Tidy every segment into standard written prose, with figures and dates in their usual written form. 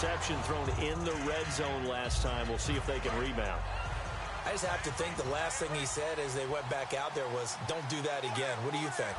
interception thrown in the red zone last time. We'll see if they can rebound. I just have to think the last thing he said as they went back out there was, don't do that again. What do you think?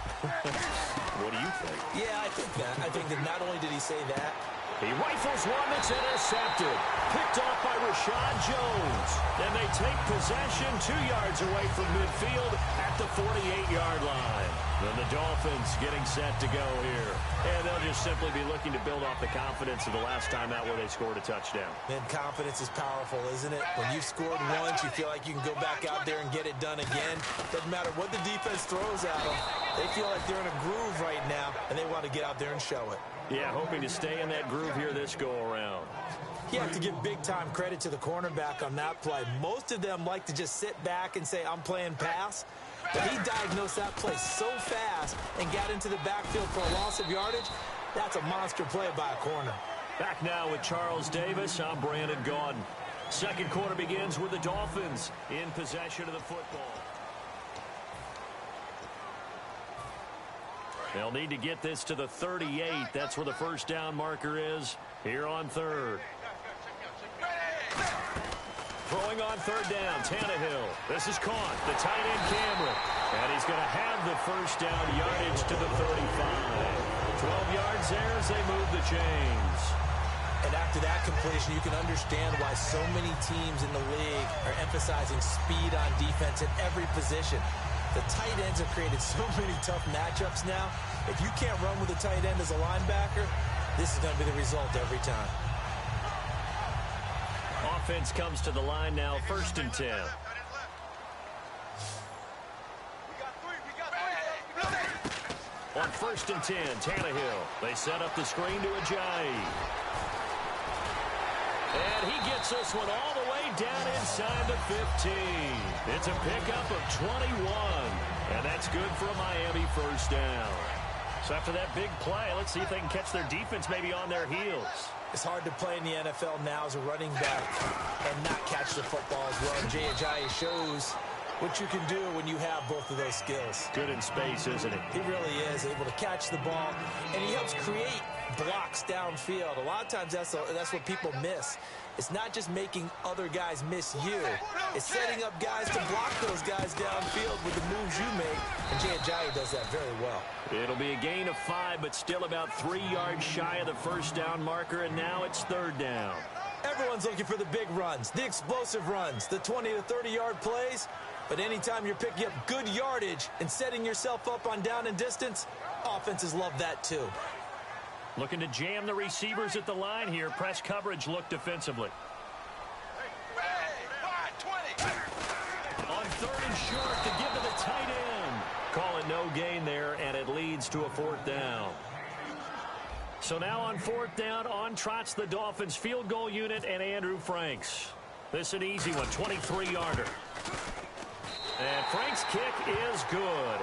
What do you think? Yeah, I think that. I think that not only did he say that, he rifles one that's intercepted. Picked off by Rashad Jones. And they take possession 2 yards away from midfield at the 48-yard line. Then the Dolphins getting set to go here. And they'll just simply be looking to build off the confidence of the last time out where they scored a touchdown. Man, confidence is powerful, isn't it? When you've scored once, you feel like you can go back out there and get it done again. Doesn't matter what the defense throws at them. They feel like they're in a groove right now, and they want to get out there and show it. Yeah, hoping to stay in that groove here this go-around. You have to give big-time credit to the cornerback on that play. Most of them like to just sit back and say, I'm playing pass. But he diagnosed that play so fast and got into the backfield for a loss of yardage. That's a monster play by a corner. Back now with Charles Davis. I'm Brandon Gaudin. Second quarter begins with the Dolphins in possession of the football. They'll need to get this to the 38. That's where the first down marker is here on third. Throwing on third down, Tannehill. This is caught. The tight end, Cameron. And he's going to have the first down yardage to the 35. 12 yards there as they move the chains. And after that completion, you can understand why so many teams in the league are emphasizing speed on defense at every position. The tight ends have created so many tough matchups now. If you can't run with a tight end as a linebacker, this is going to be the result every time. Offense comes to the line now, 1st and 10. On 1st and 10, Tannehill. They set up the screen to Ajayi. And he gets this one all the way down inside the 15. It's a pickup of 21. And that's good for a Miami first down. So after that big play, let's see if they can catch their defense maybe on their heels. It's hard to play in the NFL now as a running back and not catch the football as well. Jay Ajayi shows what you can do when you have both of those skills. Good in space, isn't it? He really is able to catch the ball, and he helps create blocks downfield. A lot of times that's what people miss. It's not just making other guys miss you. It's setting up guys to block those guys downfield with the moves you make, and Jay Ajayi does that very well. It'll be a gain of 5, but still about 3 yards shy of the first down marker, and now it's third down. Everyone's looking for the big runs, the explosive runs, the 20 to 30-yard plays. But anytime you're picking up good yardage and setting yourself up on down and distance, offenses love that too. Looking to jam the receivers at the line here. Press coverage look defensively. On 3rd and short to give to the tight end. Call it no gain there, and it leads to a 4th down. So now on 4th down, on trots the Dolphins field goal unit and Andrew Franks. This is an easy one, 23-yarder. And Frank's kick is good.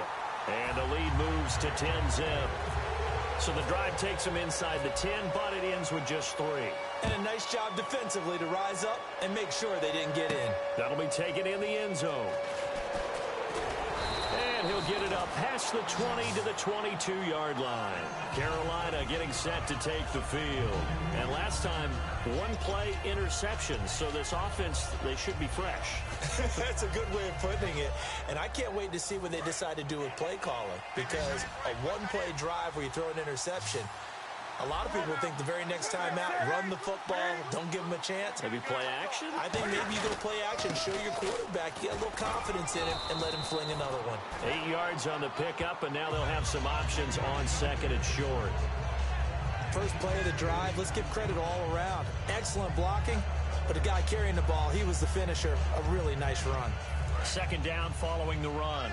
And the lead moves to 10-zip. So the drive takes them inside the 10, but it ends with just 3. And a nice job defensively to rise up and make sure they didn't get in. That'll be taken in the end zone. And he'll get it up past the 20 to the 22-yard line. Carolina getting set to take the field. And last time, one play interception. So this offense, they should be fresh. That's a good way of putting it. And I can't wait to see what they decide to do with play calling. Because a one-play drive where you throw an interception, a lot of people think the very next time out, run the football, don't give them a chance. Maybe play action? I think maybe you go play action, show your quarterback you got a little confidence in him, and let him fling another one. 8 yards on the pickup, and now they'll have some options on 2nd and short. First play of the drive, let's give credit all around. Excellent blocking, but the guy carrying the ball, he was the finisher. A really nice run. 2nd down following the run.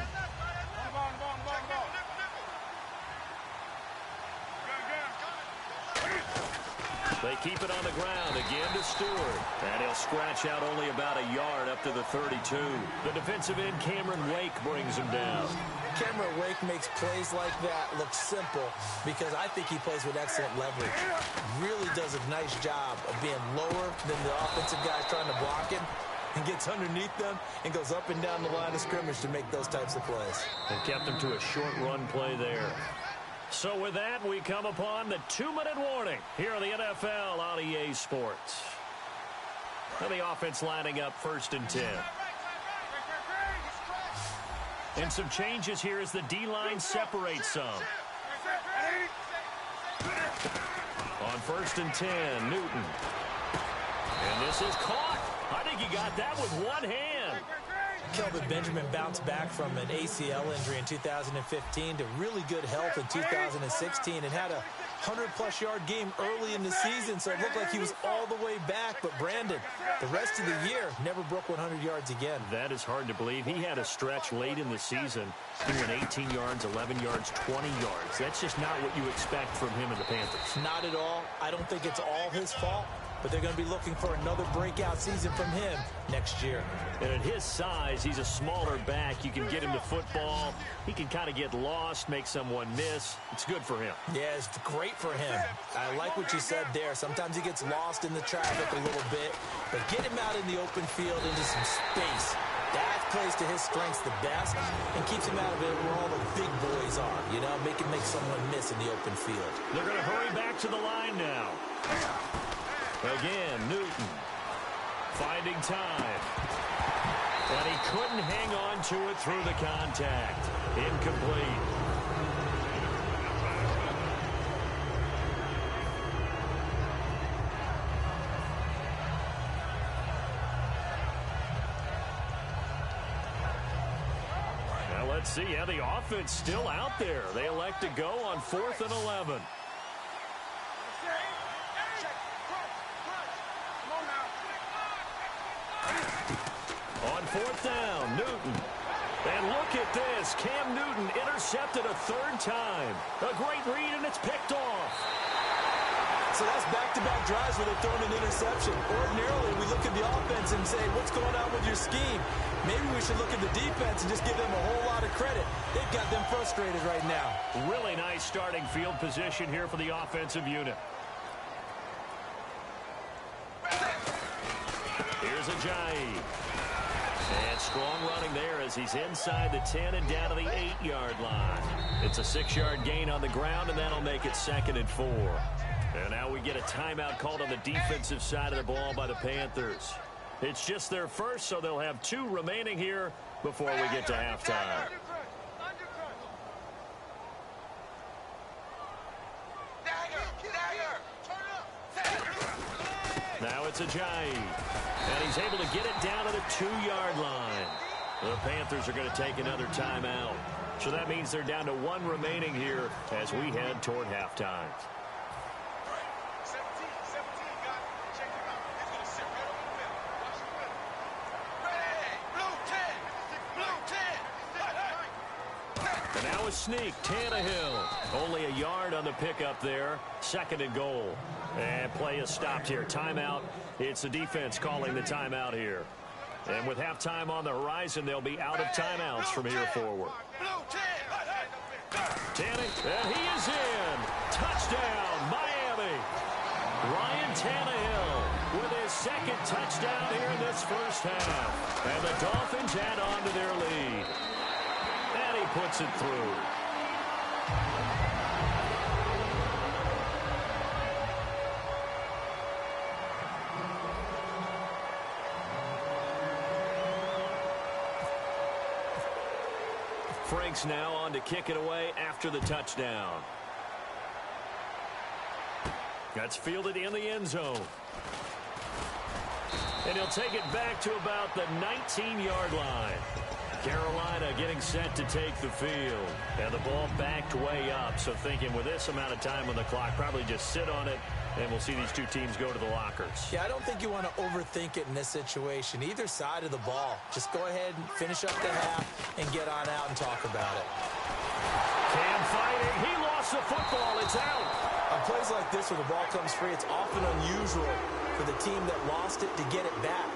They keep it on the ground again to Stewart. And he'll scratch out only about a yard up to the 32. The defensive end, Cameron Wake, brings him down. Cameron Wake makes plays like that look simple because I think he plays with excellent leverage. Really does a nice job of being lower than the offensive guys trying to block him and gets underneath them and goes up and down the line of scrimmage to make those types of plays. And kept him to a short run play there. So with that, we come upon the 2-minute warning here on the NFL on EA Sports. And the offense lining up 1st and 10. And some changes here as the D-line separates some. On 1st and 10, Newton. And this is caught. I think he got that with one hand. Kelvin Benjamin bounced back from an ACL injury in 2015 to really good health in 2016 and had a 100-plus yard game early in the season, so it looked like he was all the way back. But Brandon, the rest of the year, never broke 100 yards again. That is hard to believe. He had a stretch late in the season. He went 18 yards, 11 yards, 20 yards. That's just not what you expect from him and the Panthers. Not at all. I don't think it's all his fault, but they're going to be looking for another breakout season from him next year. And at his size, he's a smaller back. You can get him to football. He can kind of get lost, make someone miss. It's good for him. Yeah, it's great for him. I like what you said there. Sometimes he gets lost in the traffic a little bit, but get him out in the open field into some space. That plays to his strengths the best and keeps him out of it where all the big boys are. You know, make someone miss in the open field. They're going to hurry back to the line now. Again, Newton finding time. And he couldn't hang on to it through the contact. Incomplete. Now let's see how the offense still out there. They elect to go on 4th and 11. On 4th down, Newton. And look at this. Cam Newton intercepted a 3rd time. A great read, and it's picked off. So that's back-to-back drives where they're throwing an interception. Ordinarily, we look at the offense and say, what's going on with your scheme? Maybe we should look at the defense and just give them a whole lot of credit. They've got them frustrated right now. Really nice starting field position here for the offensive unit. Here's Ajayi. And strong running there as he's inside the 10 and down to the 8-yard line. It's a 6-yard gain on the ground, and that'll make it 2nd and 4. And now we get a timeout called on the defensive side of the ball by the Panthers. It's just their first, so they'll have 2 remaining here before we get to halftime. Now it's Ajayi. And he's able to get it down to the 2-yard line. The Panthers are going to take another timeout. So that means they're down to 1 remaining here as we head toward halftime. And now a sneak, Tannehill. Only a yard on the pickup there. 2nd and goal. And play is stopped here. Timeout. It's the defense calling the timeout here. And with halftime on the horizon, they'll be out of timeouts from here forward. Tannehill, and he is in. Touchdown, Miami. Ryan Tannehill with his 2nd touchdown here in this first half. And the Dolphins add on to their lead. And he puts it through. Frank's now on to kick it away after the touchdown. That's fielded in the end zone. And he'll take it back to about the 19-yard line. Carolina getting set to take the field. And the ball backed way up. So thinking with this amount of time on the clock, probably just sit on it, and we'll see these 2 teams go to the lockers. Yeah, I don't think you want to overthink it in this situation. Either side of the ball. Just go ahead and finish up the half and get on out and talk about it. Cam fighting. He lost the football. It's out. On plays like this where the ball comes free, it's often unusual for the team that lost it to get it back.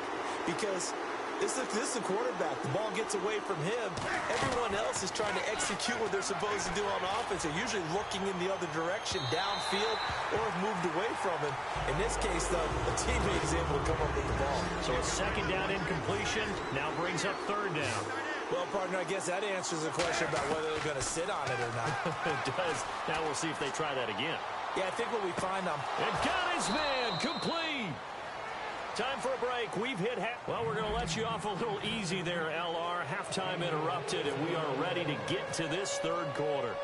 Because this is the quarterback. The ball gets away from him. Everyone else is trying to execute what they're supposed to do on offense. They're usually looking in the other direction, downfield, or have moved away from him. In this case, though, the teammate is able to come up with the ball. So a 2nd down incompletion now brings up 3rd down. Well, partner, I guess that answers the question about whether they're going to sit on it or not. It does. Now we'll see if they try that again. Yeah, I think what we find on... And got his man complete. Time for a break. We've hit half. Well, we're going to let you off a little easy there, LR. Halftime interrupted, and we are ready to get to this third quarter.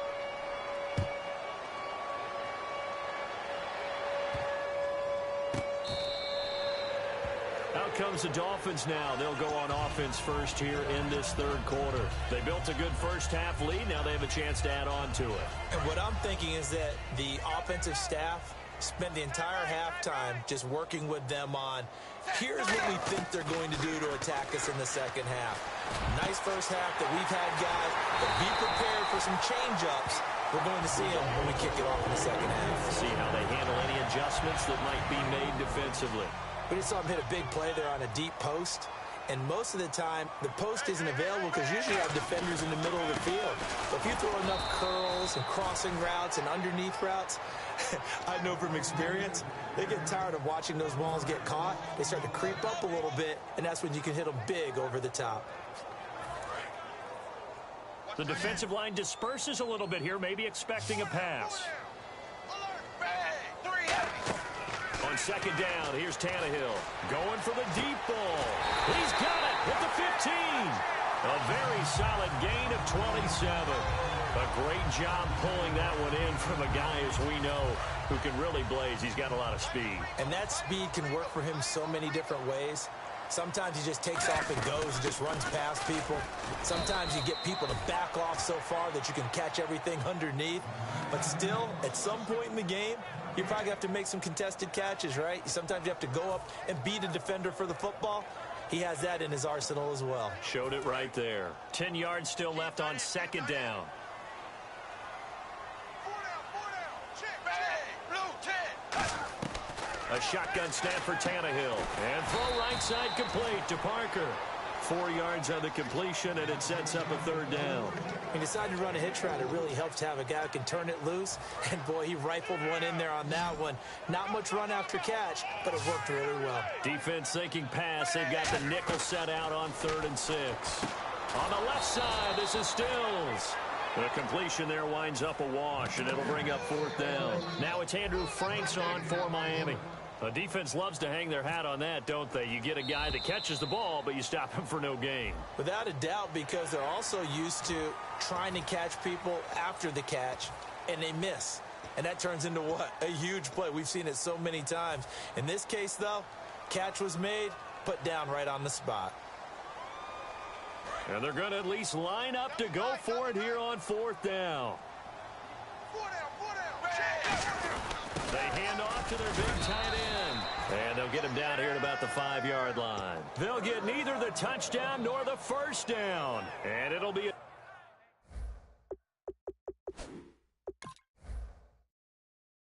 Out comes the Dolphins now. They'll go on offense first here in this third quarter. They built a good first half lead. Now they have a chance to add on to it. And what I'm thinking is that the offensive staff spent the entire halftime just working with them on, here's what we think they're going to do to attack us in the second half. Nice first half that we've had, guys, but be prepared for some change-ups. We're going to see them when we kick it off in the second half. See how they handle any adjustments that might be made defensively. We just saw him hit a big play there on a deep post. And most of the time, the post isn't available because usually you have defenders in the middle of the field. But if you throw enough curls and crossing routes and underneath routes, I know from experience, they get tired of watching those balls get caught. They start to creep up a little bit, and that's when you can hit them big over the top. The defensive line disperses a little bit here, maybe expecting a pass. On second down, here's Tannehill going for the deep ball. He's got it at the 15. A very solid gain of 27. A great job pulling that one in from a guy, as we know, who can really blaze. He's got a lot of speed. And that speed can work for him so many different ways. Sometimes he just takes off and goes and just runs past people. Sometimes you get people to back off so far that you can catch everything underneath. But still, at some point in the game, you probably have to make some contested catches, right? Sometimes you have to go up and beat a defender for the football. He has that in his arsenal as well. Showed it right there. 10 yards still left on second down. A shotgun snap for Tannehill. And throw right side complete to Parker. 4 yards on the completion, and it sets up a third down. He decided to run a hitch route. It really helps to have a guy who can turn it loose. And, boy, he rifled one in there on that one. Not much run after catch, but it worked really well. Defense thinking pass. They've got the nickel set out on 3rd and 6. On the left side, this is Stills. The completion there winds up a wash, and it'll bring up 4th down. Now it's Andrew Franks on for Miami. A defense loves to hang their hat on that, don't they? You get a guy that catches the ball, but you stop him for no gain. Without a doubt, because they're also used to trying to catch people after the catch, and they miss. And that turns into what? A huge play. We've seen it so many times. In this case, though, catch was made, put down right on the spot. And they're going to at least line up to go for it here on 4th down. They hand off to their big tight end. And they'll get him down here at about the 5-yard line. They'll get neither the touchdown nor the first down. And it'll be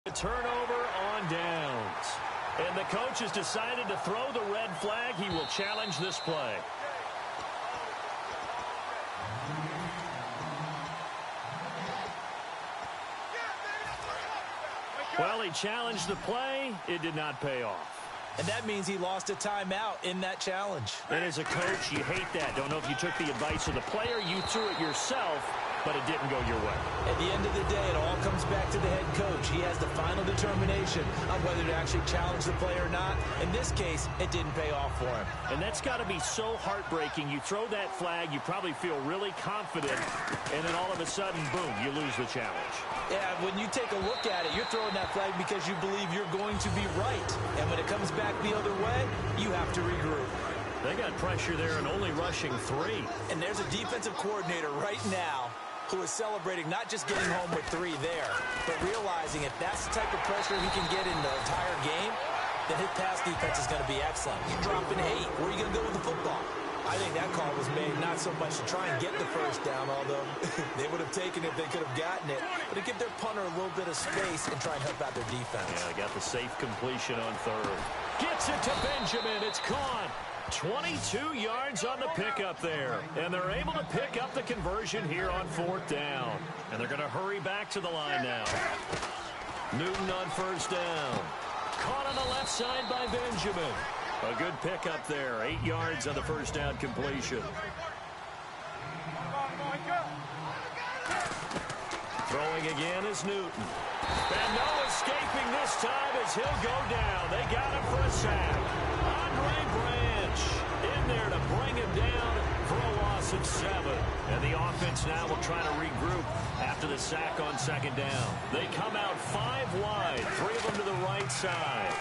a turnover on downs. And the coach has decided to throw the red flag. He will challenge this play. Well, he challenged the play. It did not pay off. And that means he lost a timeout in that challenge. And as a coach, you hate that. Don't know if you took the advice of the player. You threw it yourself, but it didn't go your way. At the end of the day, it all comes back to the head coach. He has the final determination on whether to actually challenge the play or not. In this case, it didn't pay off for him. And that's got to be so heartbreaking. You throw that flag, you probably feel really confident, and then all of a sudden, boom, you lose the challenge. Yeah, when you take a look at it, you're throwing that flag because you believe you're going to be right. And when it comes back the other way, you have to regroup. They got pressure there and only rushing 3. And there's a defensive coordinator right now who is celebrating not just getting home with 3 there, but realizing if that's the type of pressure he can get in the entire game, then his pass defense is going to be excellent. You're dropping 8. Where are you going to go with the football? I think that call was made not so much to try and get the first down, although they would have taken it if they could have gotten it, but to give their punter a little bit of space and try and help out their defense. Yeah, they got the safe completion on 3rd. Gets it to Benjamin. It's caught. 22 yards on the pickup there. And they're able to pick up the conversion here on 4th down. And they're going to hurry back to the line now. Newton on 1st down. Caught on the left side by Benjamin. A good pickup there. 8 yards on the 1st down completion. Throwing again is Newton. And no escaping this time as he'll go down. They got him for a sack. Andre Branch in there to bring him down for a loss of 7. And the offense now will try to regroup after the sack on second down. They come out 5 wide, 3 of them to the right side.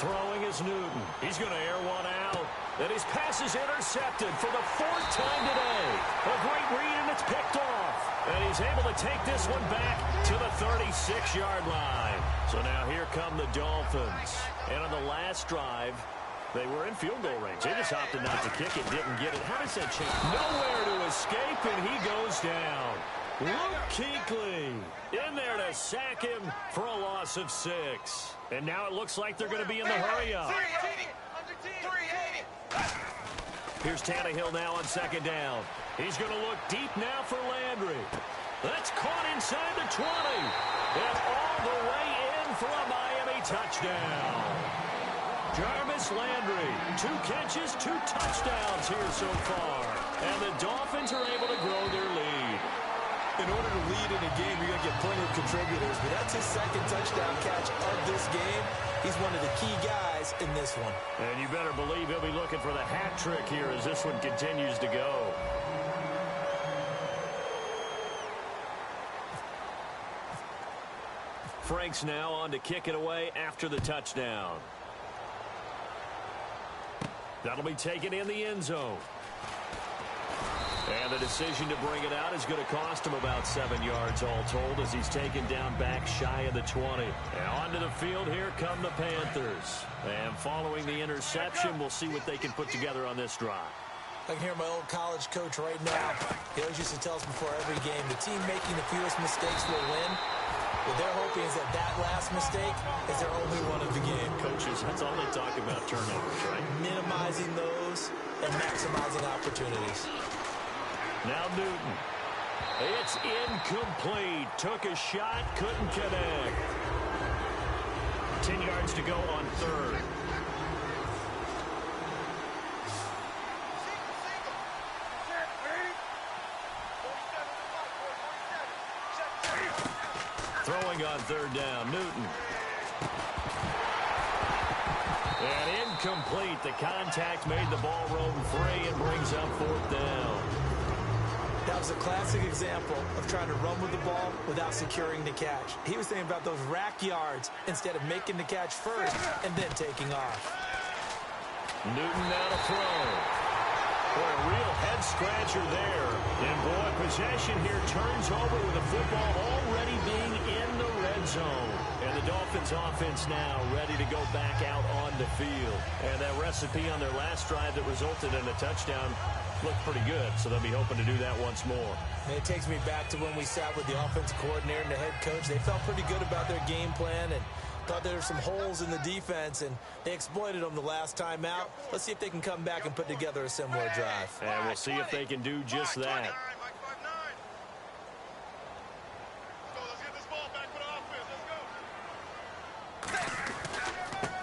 Throwing is Newton. He's going to air one out. And his pass is intercepted for the 4th time today. A great read, and it's picked off. And he's able to take this one back to the 36-yard line. So now here come the Dolphins. And on the last drive, they were in field goal range. They just opted not to kick it, didn't get it. How does that change? Nowhere to escape, and he goes down. Luke Kuechly in there to sack him for a loss of 6. And now it looks like they're going to be in the hurry-up. Here's Tannehill now on second down. He's going to look deep now for Landry. That's caught inside the 20. And all the way in for a Miami touchdown. Jarvis Landry, 2 catches, 2 touchdowns here so far. And the Dolphins are able to grow their lead. In order to lead in a game, you're going to get plenty of contributors, but that's his 2nd touchdown catch of this game. He's one of the key guys in this one. And you better believe he'll be looking for the hat trick here as this one continues to go. Frank's now on to kick it away after the touchdown. That'll be taken in the end zone. And the decision to bring it out is going to cost him about 7 yards all told as he's taken down back shy of the 20. And onto the field, here come the Panthers. And following the interception, we'll see what they can put together on this drive. I can hear my old college coach right now. He always used to tell us before every game, the team making the fewest mistakes will win. What they're hoping is that last mistake is their only one of the game. Coaches, that's all they talk about, turnovers, right? Minimizing those and maximizing opportunities. Now Newton. It's incomplete. Took a shot, couldn't connect. 10 yards to go on 3rd. Throwing on 3rd down, Newton. And incomplete. The contact made the ball roam free and brings up 4th down. That was a classic example of trying to run with the ball without securing the catch. He was thinking about those rack yards instead of making the catch first and then taking off. Newton now to throw. Boy, a real head-scratcher there. And, boy, possession here turns over with the football already being in the red zone. And the Dolphins offense now ready to go back out on the field. And that recipe on their last drive that resulted in a touchdown looked pretty good, so they'll be hoping to do that once more. And it takes me back to when we sat with the offensive coordinator and the head coach. They felt pretty good about their game plan and thought there were some holes in the defense, and they exploited them the last time out. Let's see if they can come back and put together a similar drive. And we'll see if they can do just that.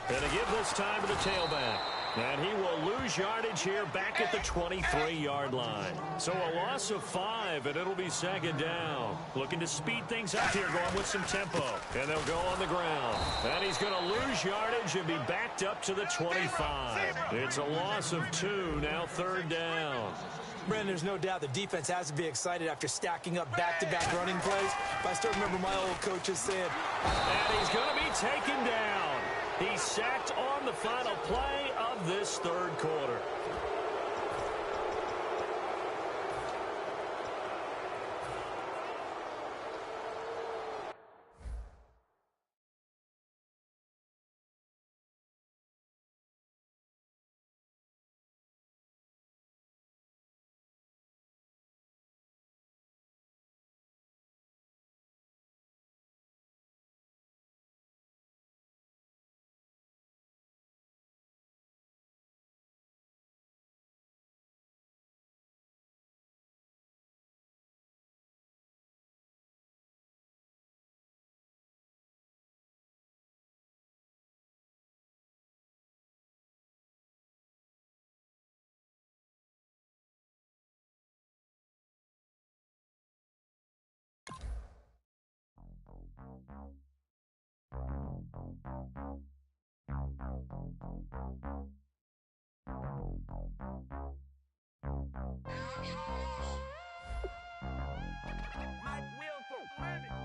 And to give this time to the tailback. And he will lose yardage here back at the 23-yard line. So a loss of 5, and it'll be 2nd down. Looking to speed things up here, going with some tempo. And they'll go on the ground. And he's going to lose yardage and be backed up to the 25. It's a loss of 2, now 3rd down. Brandon, there's no doubt the defense has to be excited after stacking up back-to-back running plays. But I still remember my old coaches saying, and he's going to be taken down. He's sacked on the final play of this 3rd quarter. Mike Will for winning.